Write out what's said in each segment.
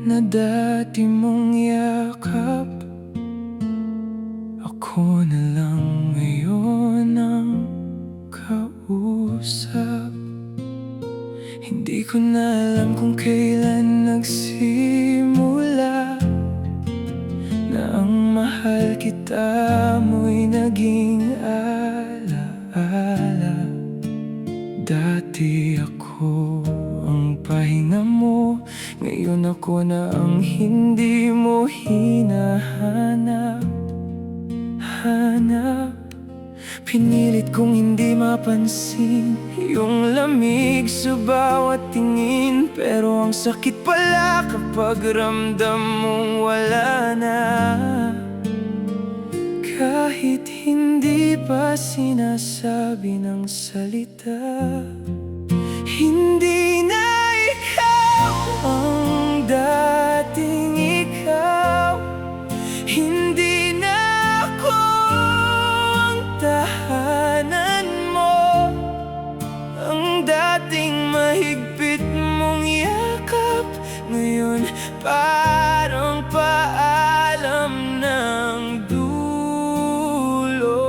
na dati mong yakap. Ako na lang ngayon ang kausap. Hindi ko na alam kung kailan nagsimula na ang mahal kita mo'y naging alaala. Dati ako ang pahinga mo, ngayon ako na ang hindi mo hinahanap. Pinilit kong hindi mapansin yung lamig sa bawat tingin, pero ang sakit pala kapag ramdam mong wala na. Kahit hindi pa sinasabi ng salita, hindi na ikaw ang dating ikaw. Hindi na ako ang tahanan mo. Ang dating mahigpit mong yakap, ngayon parang paalam ng dulo.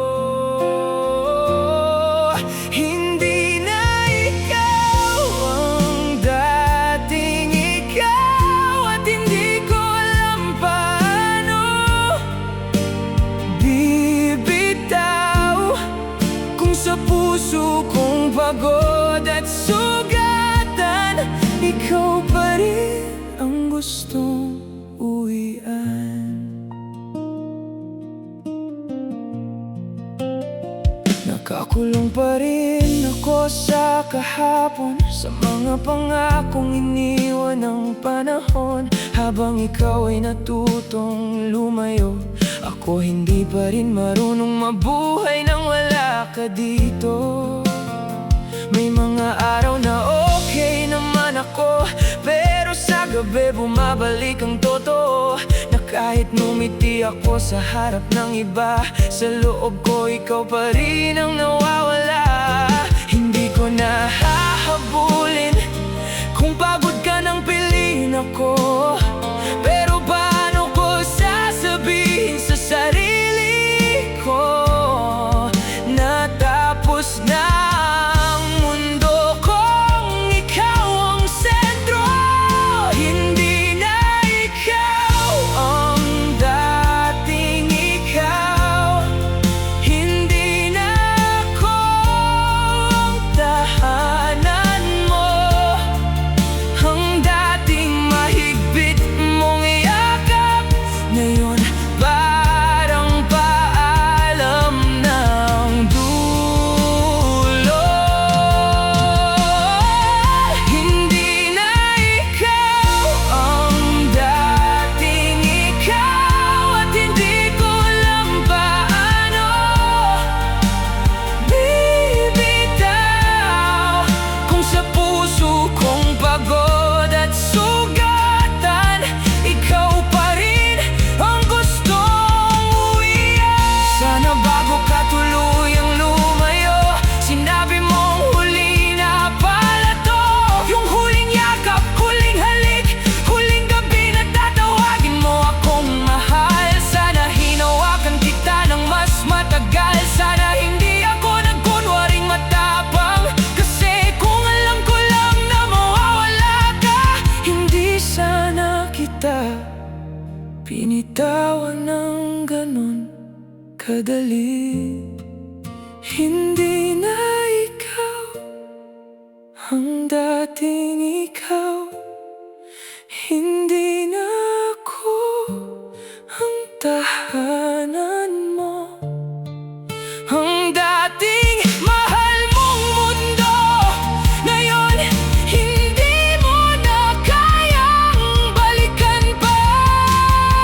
Hindi na ikaw ang dating ikaw, at hindi ko alam paano bibitaw kung sa puso kong pagod at sugatan, ikaw pa rin ang gustong uwian. Nakakulong pa rin ako sa kahapon, sa mga pangakong iniwan ng panahon. Habang ikaw ay natutong lumayo, ako hindi pa rin marunong mabuhay nang wala ka dito. May mga araw na okay naman ako, pero sa gabi bumabalik ang totoo, na kahit ngumiti ako sa harap ng iba, sa loob ko ikaw pa rin ang nawawala. Hindi ko na hahabulin kung pagod ka nang piliin ako, pero paano ko sasabihin sa sarili ko na tapos na ang mundo kong ikaw ang sentro? Hindi na ikaw ang dating ikaw. Hindi na ako ang tahanan mo. Ang dating mahigpit mong yakap, ngayon parang paalam ng dulo. Hindi na ikaw ang dating ikaw, at hindi ko alam paano bibitaw kung sa puso kong pagod at sugatan, ikaw pa rin ang gustong uwian. Sana bago ka tuluyang lumayo, sinabi mong huli na pala to. Yung huling yakap, huling halik, huling gabi na tatawagin mo akong mahal. Sana hinawakan kita ng mas matagal. Sana hindi ako nagkunwaring matapang, kasi kung alam ko lang na mawawala ka, hindi sana kita pinitawan ng ganon kadali. Hindi na ikaw ang dating ikaw. Hindi na ako ang tahanan mo. Ang dating mahal mong mundo, ngayon hindi mo na kayang balikan pa.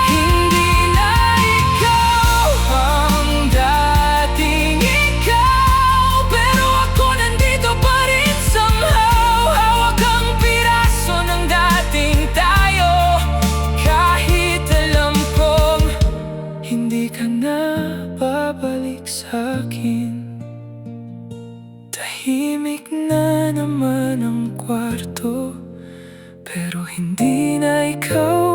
Hindi na ikaw ang dating ikaw, pero ako nandito pa rin somehow. Hawak ang piraso ng dating tayo, kahit alam kong hindi ka na babalik sa'kin. Tahimik na naman ang kwarto, pero hindi na ikaw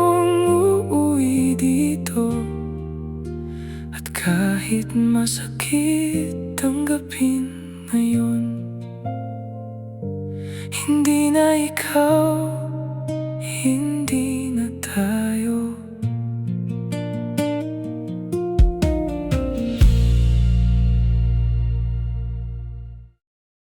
Kahit masakit tanggapin ngayon, hindi na ikaw, hindi